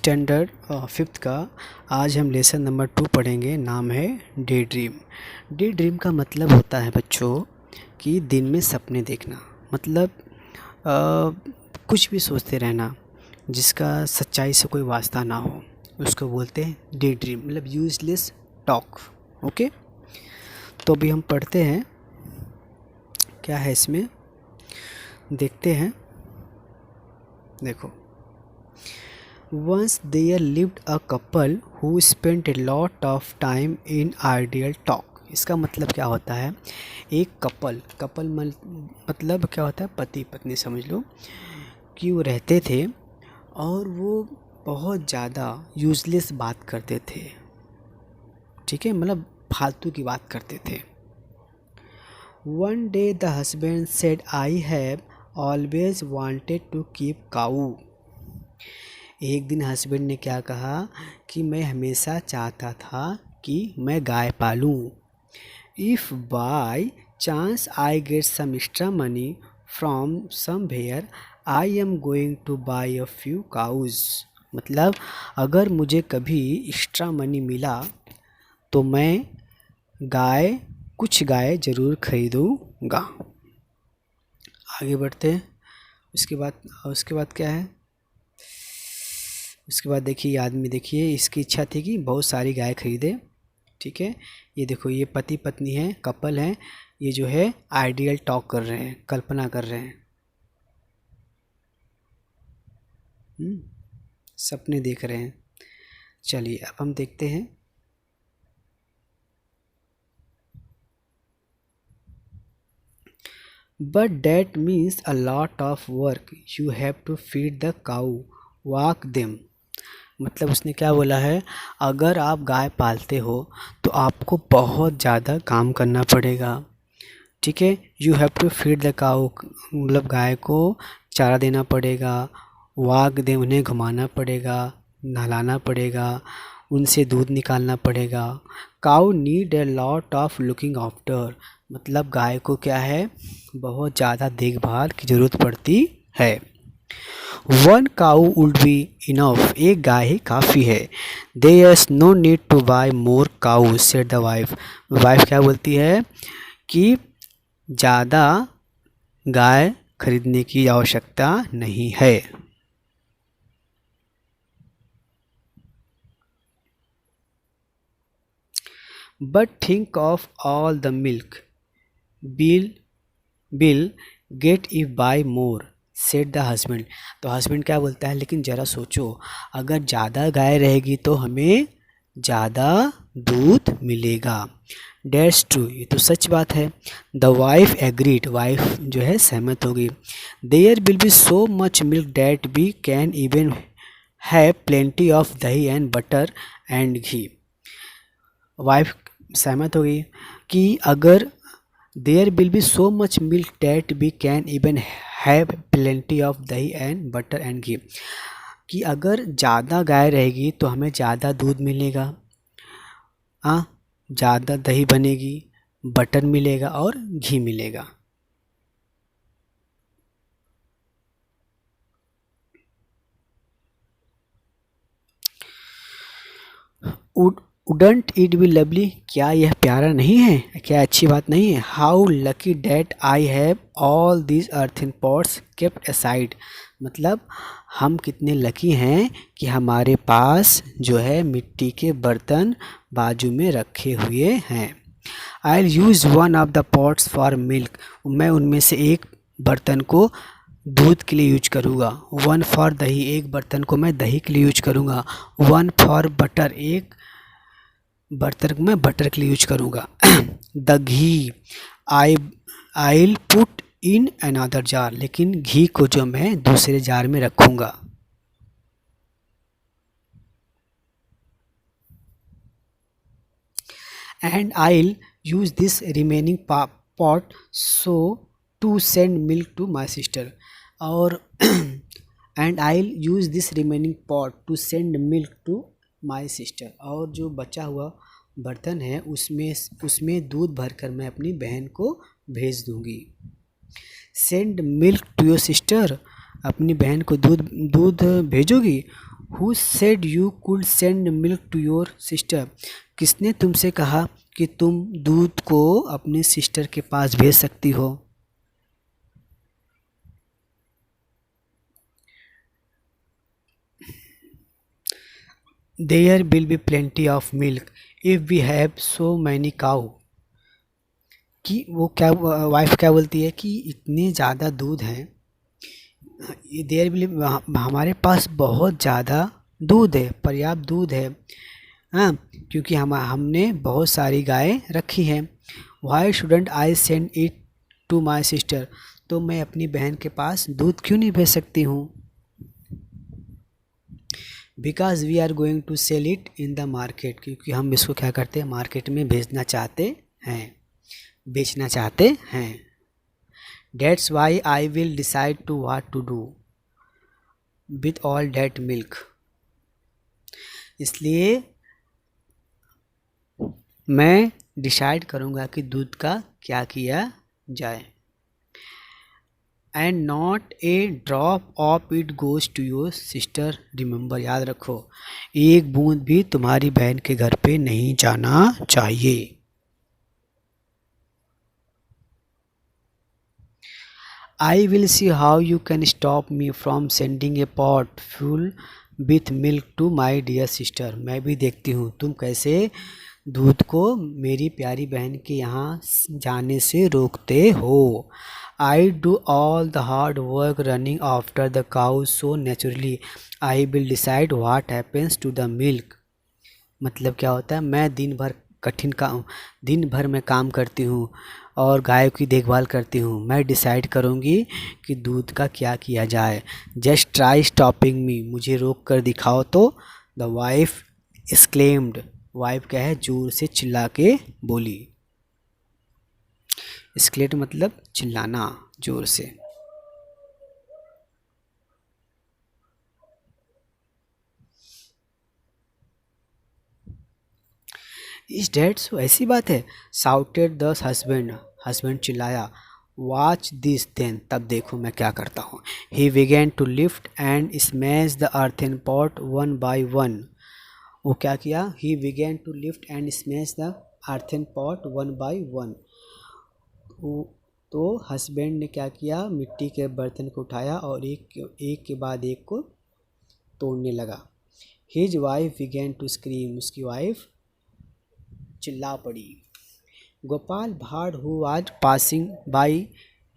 Standard fifth का आज हम लेसन नंबर 2 पढ़ेंगे। नाम है डे ड्रीम। डे ड्रीम का मतलब होता है बच्चों कि दिन में सपने देखना, मतलब कुछ भी सोचते रहना जिसका सच्चाई से कोई वास्ता ना हो, उसको बोलते हैं डे ड्रीम, मतलब यूजलेस टॉक। ओके, तो अभी हम पढ़ते हैं क्या है इसमें, देखते हैं। देखो, Once there lived a couple who spent a lot of time in ideal talk। इसका मतलब क्या होता है, एक कपल मतलब क्या होता है, पति पत्नी समझ लो कि वो रहते थे और वो बहुत ज़्यादा यूजलेस बात करते थे। ठीक है, मतलब फालतू की बात करते थे। One day the husband said, I have always wanted to keep cow। एक दिन हस्बैंड ने क्या कहा कि मैं हमेशा चाहता था कि मैं गाय पालूं। If by chance I get some extra money from somewhere I am going to buy a few cows. मतलब अगर मुझे कभी एक्स्ट्रा मनी मिला तो मैं कुछ गाय ज़रूर खरीदूँगा। आगे बढ़ते हैं। उसके बाद क्या है, उसके बाद देखिए आदमी, देखिए इसकी इच्छा थी कि बहुत सारी गाय खरीदे। ठीक है, ये देखो, ये पति पत्नी है, कपल है, ये जो है आइडियल टॉक कर रहे हैं, कल्पना कर रहे हैं, सपने देख रहे हैं। चलिए अब हम देखते हैं। But that means a lot of work, you have to feed the cow, walk them. मतलब उसने क्या बोला है, अगर आप गाय पालते हो तो आपको बहुत ज़्यादा काम करना पड़ेगा। ठीक है, you have to feed the cow, मतलब गाय को चारा देना पड़ेगा, वाक दे, उन्हें घुमाना पड़ेगा, नहलाना पड़ेगा, उनसे दूध निकालना पड़ेगा। Cow need a lot of looking after, मतलब गाय को क्या है, बहुत ज़्यादा देखभाल की ज़रूरत पड़ती है। One cow would be enough, एक गाय ही काफ़ी है। There is no need to buy more cow said the wife. Wife क्या बोलती है कि ज़्यादा गाय खरीदने की आवश्यकता नहीं है। But think of all the milk bill get if bye more said the husband. तो हस्बैंड क्या बोलता है, लेकिन ज़रा सोचो, अगर ज़्यादा गाय रहेगी तो हमें ज़्यादा दूध मिलेगा। डेट्स ट्रू, ये तो सच बात है। द वाइफ एग्रीड, वाइफ जो है सहमत होगी। There will be so much milk that we can even have plenty of dahi and butter and ghee. Wife सहमत होगी कि अगर there will be so much milk that we can even have plenty of dahi and butter and ghee, कि अगर ज़्यादा गाय रहेगी तो हमें ज़्यादा दूध मिलेगा, ज़्यादा दही बनेगी, बटर मिलेगा और घी मिलेगा। वुडंट इट बी लवली, क्या यह प्यारा नहीं है, क्या अच्छी बात नहीं है। How lucky that I have all these earthen pots kept aside, मतलब हम कितने लकी हैं कि हमारे पास जो है मिट्टी के बर्तन बाजू में रखे हुए हैं। I will use one of the pots for milk, मैं उनमें से एक बर्तन को दूध के लिए यूज करूँगा। वन फॉर दही, एक बर्तन को मैं दही के लिए यूज करूँगा। वन फॉर बटर, एक बर्तन को मैं बटर के लिए यूज करूँगा। The ghee I put in another jar, लेकिन घी को जो मैं दूसरे जार में रखूँगा। And I use this remaining pot so to send milk to my sister, और and I use this remaining pot to send milk to my sister, और जो बचा हुआ बर्तन है उसमें दूध भरकर मैं अपनी बहन को भेज दूंगी। Send milk to your sister, अपनी बहन को दूध भेजोगी। Who said you could send milk to your sister? किसने तुमसे कहा कि तुम दूध को अपने सिस्टर के पास भेज सकती हो? There will be plenty of milk if we have so many cow. कि वो क्या, वाइफ क्या बोलती है कि इतने ज़्यादा दूध हैं, देयर विल, हमारे पास बहुत ज़्यादा दूध है, पर्याप्त दूध है। हाँ, क्योंकि हमने बहुत सारी गायें रखी हैं। Why shouldn't I send it to my sister? तो मैं अपनी बहन के पास दूध क्यों नहीं भेज सकती हूँ? Because we are going to sell it in the market, क्योंकि हम इसको क्या करते हैं, मार्केट में बेचना चाहते हैं, बेचना चाहते हैं। That's why I will decide to what to do with all that milk. इसलिए मैं डिसाइड करूँगा कि दूध का क्या किया जाए। And not a drop of it goes to your sister, remember, याद रखो, एक बूंद भी तुम्हारी बहन के घर पे नहीं जाना चाहिए। I will see how you can stop me from sending a pot full with milk to my dear sister. मैं भी देखती हूँ तुम कैसे दूध को मेरी प्यारी बहन के यहाँ जाने से रोकते हो। I do all the hard work running after the cow so naturally I will decide what happens to the milk. मतलब क्या होता है, मैं दिन भर मैं काम करती हूँ और गाय की देखभाल करती हूँ, मैं डिसाइड करूँगी कि दूध का क्या किया जाए। जस्ट ट्राई स्टॉपिंग मी, मुझे रोक कर दिखाओ तो। द वाइफ एक्सक्लेम्ड, वाइफ क्या है, जोर से चिल्ला के बोली। एक्सक्लेम मतलब चिल्लाना, जोर से। इस डैड, सो ऐसी बात है। साउटेड द हस्बैंड, हस्बैंड चिल्लाया। वॉच दिस देन, तब देखो मैं क्या करता हूँ। He began to lift and smash the earthen pot one by one. वो क्या किया, he began to lift and smash the earthen pot one by one. तो हस्बैंड ने क्या किया, मिट्टी के बर्तन को उठाया और एक के बाद एक को तोड़ने लगा। His wife began to scream, उसकी वाइफ चिल्ला पड़ी। Gopal Bhar who was passing by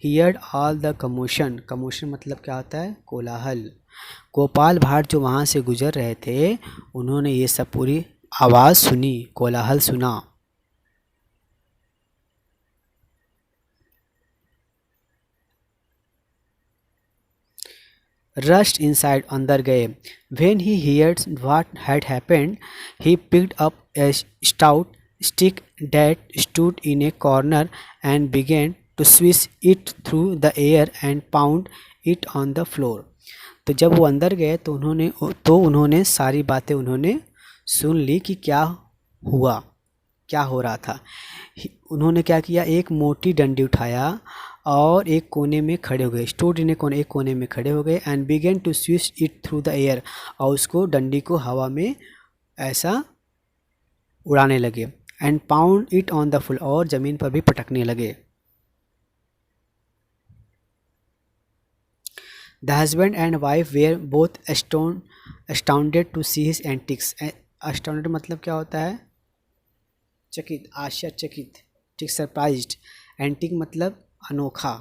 heard all the commotion, commotion मतलब क्या होता है, कोलाहल। गोपाल भाड़ जो वहाँ से गुजर रहे थे, उन्होंने ये सब पूरी आवाज़ सुनी, कोलाहल सुना। रश्ड इनसाइड, अंदर गए। When he heard what had happened, he picked up A stout stick that stood in a corner and began to swish it through the air and pound it on the floor. तो जब वो अंदर गए तो उन्होंने सारी बातें उन्होंने सुन ली कि क्या हुआ, क्या हो रहा था। उन्होंने क्या किया, एक मोटी डंडी उठाया और एक कोने में खड़े हो गए। स्टूड इन ए एक कोने में खड़े हो गए। And began to swish it through the air, और उसको डंडी को हवा में ऐसा उड़ाने लगे। And pound it on the floor, और ज़मीन पर भी पटकने लगे। The husband and wife were both astounded to see his antics. astounded मतलब क्या होता है, चकित, आश्चर्यचकित, ठीक, सरप्राइज्ड। एंटिक मतलब अनोखा।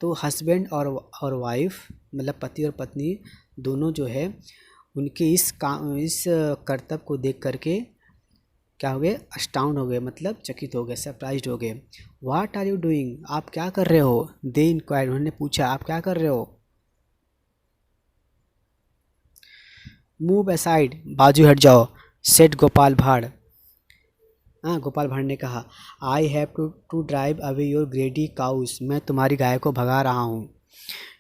तो हस्बैंड और वाइफ मतलब पति और पत्नी दोनों जो है, उनके इस करतब को देख करके क्या हो गए, अस्टाउंड हो गए, मतलब चकित हो गए, सरप्राइज्ड हो गए। व्हाट आर यू डूइंग, आप क्या कर रहे हो। दे इंक्वायर्ड, उन्होंने पूछा आप क्या कर रहे हो। मूव असाइड, बाजू हट जाओ। सेट गोपाल भाड़, हाँ, गोपाल भाड़ ने कहा। I have to drive away your greedy cows, मैं तुम्हारी गाय को भगा रहा हूँ।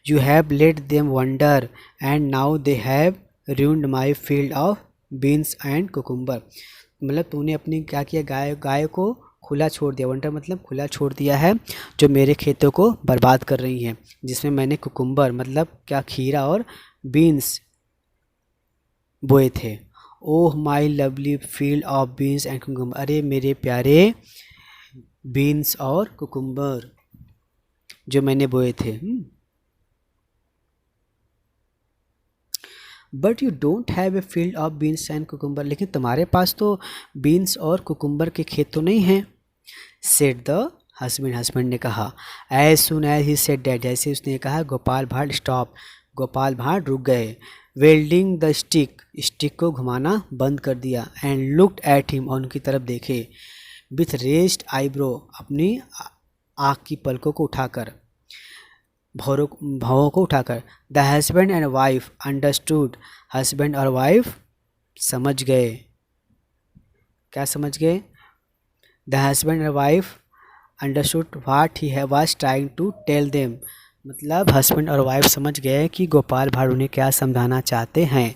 You have let them wander and now they have ruined my field of beans and cucumber. मतलब तूने अपनी क्या किया, गाय को खुला छोड़ दिया। वंडर मतलब खुला छोड़ दिया है, जो मेरे खेतों को बर्बाद कर रही हैं, जिसमें मैंने कुकुम्बर मतलब क्या, खीरा, और बीन्स बोए थे। Oh my lovely field of beans and cucumber, अरे मेरे प्यारे बीन्स और कुकुम्बर जो मैंने बोए थे। But you don't have a field of beans and cucumber, लेकिन तुम्हारे पास तो बीन्स और कुकुम्बर के खेत तो नहीं हैं। सेड द हस्बैंड ने कहा। As soon as he said that, जैसे उसने कहा गोपाल भाट स्टॉप, गोपाल भाट रुक गए। वेल्डिंग द स्टिक को घुमाना बंद कर दिया। एंड लुकड एट हिम, और उनकी तरफ देखे। विथ रेस्ड आईब्रो, अपनी आँख की पलकों को उठाकर, भावों को उठाकर। The husband and wife understood, husband और वाइफ समझ गए। क्या समझ गए? The husband and wife understood what he was trying to tell them, मतलब हस्बैंड और वाइफ समझ गए कि गोपाल भाट उन्हें क्या समझाना चाहते हैं।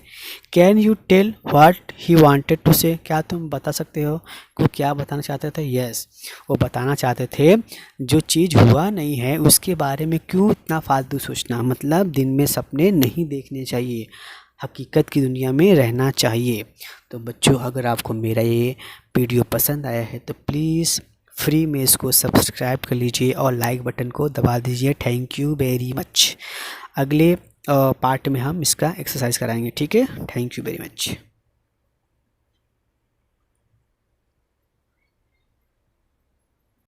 Can you tell what he wanted to say, क्या तुम बता सकते हो कि वो क्या बताना चाहते थे? यस, वो बताना चाहते थे जो चीज़ हुआ नहीं है उसके बारे में क्यों इतना फालतू सोचना, मतलब दिन में सपने नहीं देखने चाहिए, हकीकत की दुनिया में रहना चाहिए। तो बच्चों, अगर आपको मेरा ये वीडियो पसंद आया है तो प्लीज़ फ्री में इसको सब्सक्राइब कर लीजिए और लाइक बटन को दबा दीजिए। Thank you very much. अगले पार्ट में हम इसका एक्सरसाइज कराएंगे, ठीक है? Thank you very much.